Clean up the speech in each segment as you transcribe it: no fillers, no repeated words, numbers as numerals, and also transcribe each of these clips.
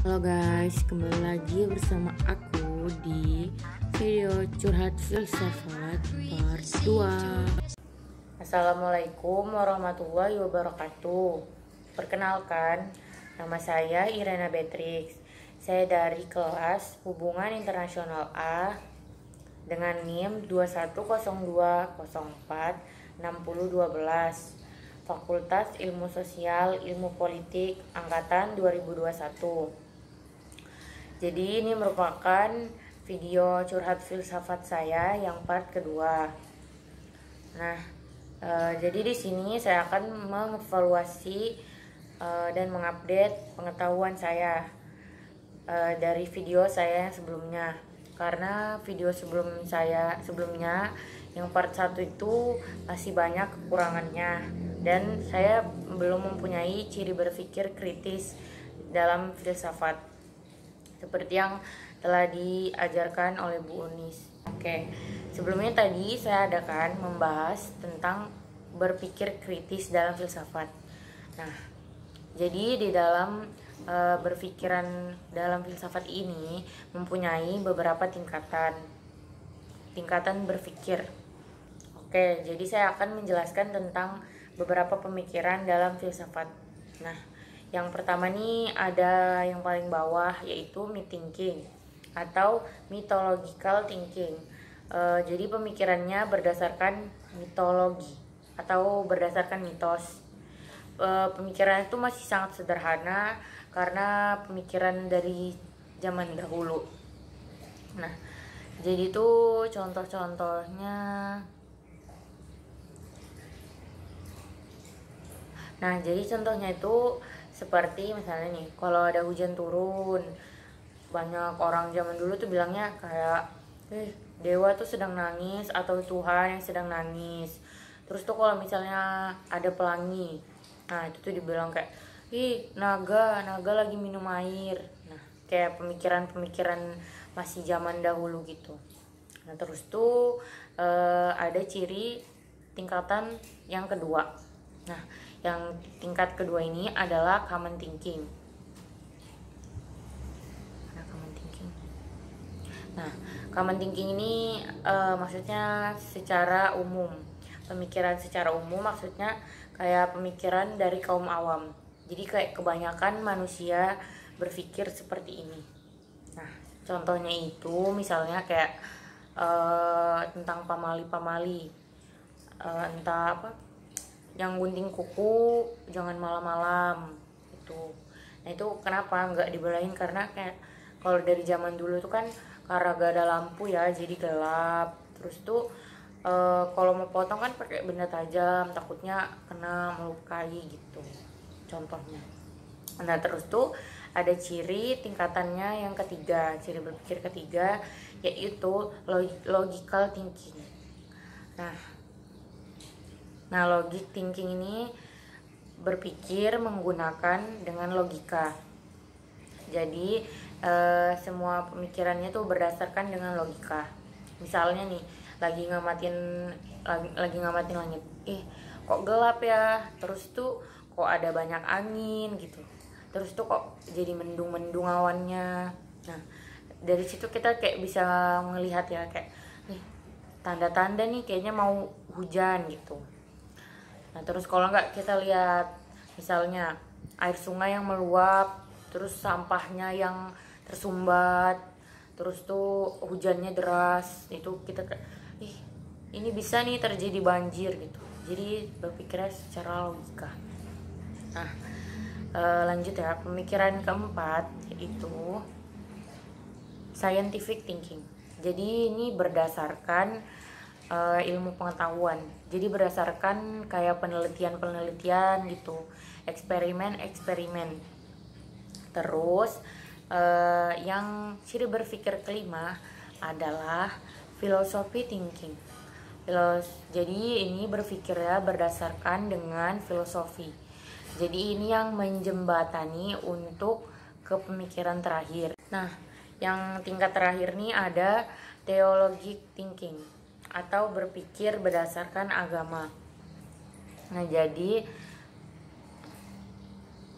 Halo guys, kembali lagi bersama aku di video curhat filsafat part 2. Assalamualaikum warahmatullahi wabarakatuh. Perkenalkan, nama saya Irena Beatrix. Saya dari kelas Hubungan Internasional A dengan NIM 2102046012, Fakultas Ilmu Sosial Ilmu Politik Angkatan 2021. Jadi ini merupakan video curhat filsafat saya yang part kedua. Nah, jadi di sini saya akan mengevaluasi dan mengupdate pengetahuan saya dari video saya yang sebelumnya. Karena video sebelumnya yang part 1 itu masih banyak kekurangannya dan saya belum mempunyai ciri berpikir kritis dalam filsafat seperti yang telah diajarkan oleh Bu Unis. Oke, sebelumnya tadi saya adakan membahas tentang berpikir kritis dalam filsafat. Nah, jadi di dalam berpikiran dalam filsafat ini mempunyai beberapa tingkatan berpikir. Oke, jadi saya akan menjelaskan tentang beberapa pemikiran dalam filsafat. Nah, yang pertama nih ada yang paling bawah, yaitu me-thinking atau mythological thinking. Jadi pemikirannya berdasarkan mitologi atau berdasarkan mitos. Pemikiran itu masih sangat sederhana karena pemikiran dari zaman dahulu. Nah, jadi tuh contoh-contohnya. Nah, jadi contohnya itu seperti misalnya nih, kalau ada hujan turun, banyak orang zaman dulu tuh bilangnya kayak, dewa tuh sedang nangis atau Tuhan yang sedang nangis. Terus tuh kalau misalnya ada pelangi, nah itu tuh dibilang kayak, naga lagi minum air. Nah, kayak pemikiran-pemikiran masih zaman dahulu gitu. Nah, terus tuh ada ciri tingkatan yang kedua. Nah, yang tingkat kedua ini adalah common thinking. Nah, common thinking ini maksudnya secara umum. Pemikiran secara umum maksudnya kayak pemikiran dari kaum awam. Jadi kayak kebanyakan manusia berpikir seperti ini. Nah, contohnya itu misalnya kayak tentang pamali-pamali, entah apa, yang gunting kuku jangan malam-malam itu. Nah, itu kenapa nggak dibolehin? Karena kayak kalau dari zaman dulu tuh kan karena gak ada lampu ya, jadi gelap. Terus tuh kalau mau potong kan pakai benda tajam, takutnya kena melukai gitu contohnya. Nah, terus tuh ada ciri tingkatannya yang ketiga, ciri berpikir ketiga, yaitu logical thinking. Nah, logic thinking ini berpikir menggunakan dengan logika. Jadi semua pemikirannya tuh berdasarkan dengan logika. Misalnya nih, lagi ngamatin langit, kok gelap ya, terus tuh kok ada banyak angin gitu, terus tuh kok jadi mendung-mendung awannya. Nah, dari situ kita kayak bisa melihat ya, kayak tanda-tanda nih kayaknya mau hujan gitu. Nah, terus kalau nggak kita lihat misalnya air sungai yang meluap, terus sampahnya yang tersumbat, terus tuh hujannya deras, itu kita kayak, ini bisa nih terjadi banjir gitu. Jadi berpikirnya secara logika. Nah, lanjut ya, pemikiran keempat yaitu scientific thinking. Jadi ini berdasarkan ilmu pengetahuan. Jadi berdasarkan kayak penelitian gitu, eksperimen. Terus yang ciri berpikir kelima adalah philosophy thinking. Jadi ini berpikirnya berdasarkan dengan filosofi. Jadi ini yang menjembatani untuk ke pemikiran terakhir. Nah, yang tingkat terakhir nih ada theologic thinking atau berpikir berdasarkan agama. Nah, jadi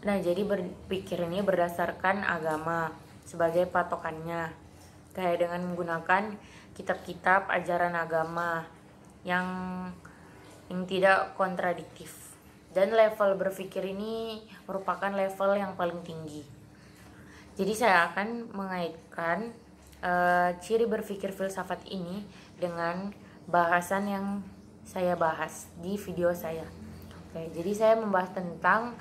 Nah, jadi berpikir ini berdasarkan agama sebagai patokannya, kayak dengan menggunakan kitab-kitab ajaran agama yang tidak kontradiktif. Dan level berpikir ini merupakan level yang paling tinggi. Jadi saya akan mengaitkan ciri berpikir filsafat ini dengan bahasan yang saya bahas di video saya. Oke, jadi saya membahas tentang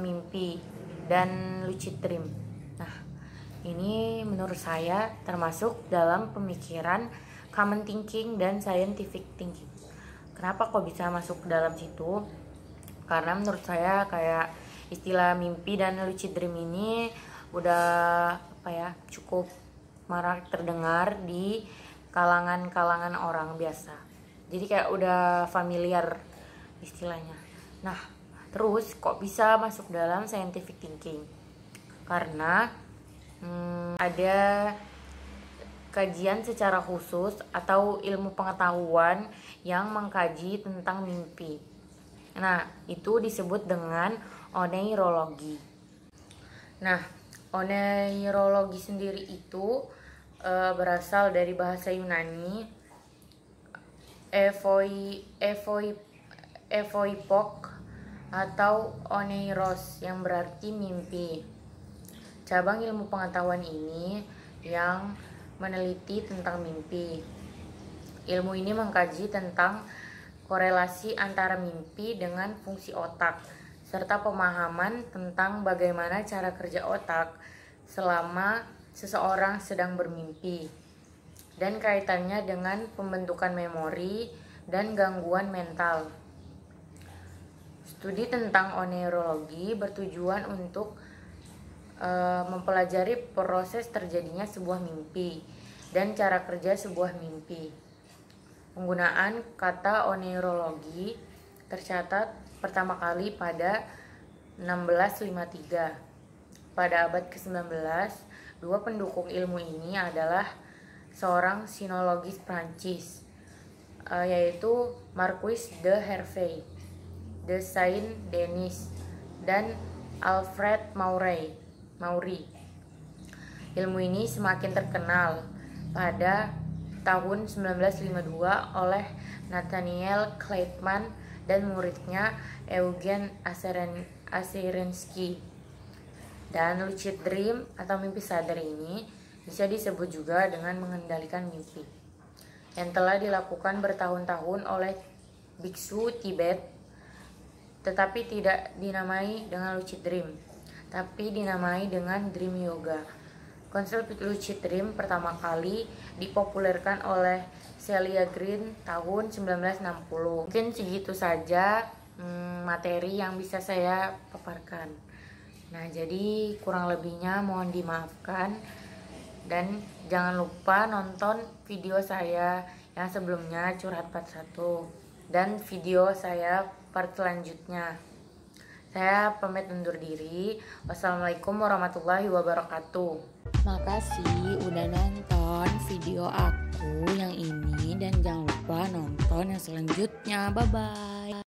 mimpi dan lucid dream. Nah, ini menurut saya termasuk dalam pemikiran common thinking dan scientific thinking. Kenapa kok bisa masuk ke dalam situ? Karena menurut saya kayak istilah mimpi dan lucid dream ini udah cukup marak terdengar di kalangan orang biasa. Jadi kayak udah familiar istilahnya. Nah, terus kok bisa masuk dalam scientific thinking? Karena ada kajian secara khusus atau ilmu pengetahuan yang mengkaji tentang mimpi. Nah, itu disebut dengan oneirologi. Nah, oneirologi sendiri itu berasal dari bahasa Yunani evoipok atau oneiros yang berarti mimpi. Cabang ilmu pengetahuan ini yang meneliti tentang mimpi. Ilmu ini mengkaji tentang korelasi antara mimpi dengan fungsi otak, serta pemahaman tentang bagaimana cara kerja otak selama seseorang sedang bermimpi, dan kaitannya dengan pembentukan memori dan gangguan mental. Studi tentang oneirologi bertujuan untuk mempelajari proses terjadinya sebuah mimpi dan cara kerja sebuah mimpi. Penggunaan kata oneirologi tercatat pertama kali pada 1653. Pada abad ke-19, dua pendukung ilmu ini adalah seorang sinologis Prancis, yaitu Marquis de Hervey, de Saint-Denis, dan Alfred Maury. Ilmu ini semakin terkenal pada tahun 1952 oleh Nathaniel Kleitman dan muridnya Eugen Aserinsky. Dan lucid dream atau mimpi sadar ini bisa disebut juga dengan mengendalikan mimpi, yang telah dilakukan bertahun-tahun oleh biksu Tibet, tetapi tidak dinamai dengan lucid dream, tapi dinamai dengan dream yoga. Konsep lucid dream pertama kali dipopulerkan oleh Celia Green tahun 1960. Mungkin segitu saja materi yang bisa saya paparkan. Nah, jadi kurang lebihnya mohon dimaafkan, dan jangan lupa nonton video saya yang sebelumnya Curhat Part 1 dan video saya part selanjutnya. Saya pamit undur diri. Wassalamualaikum warahmatullahi wabarakatuh. Makasih udah nonton video aku yang ini, dan jangan lupa nonton yang selanjutnya. Bye bye.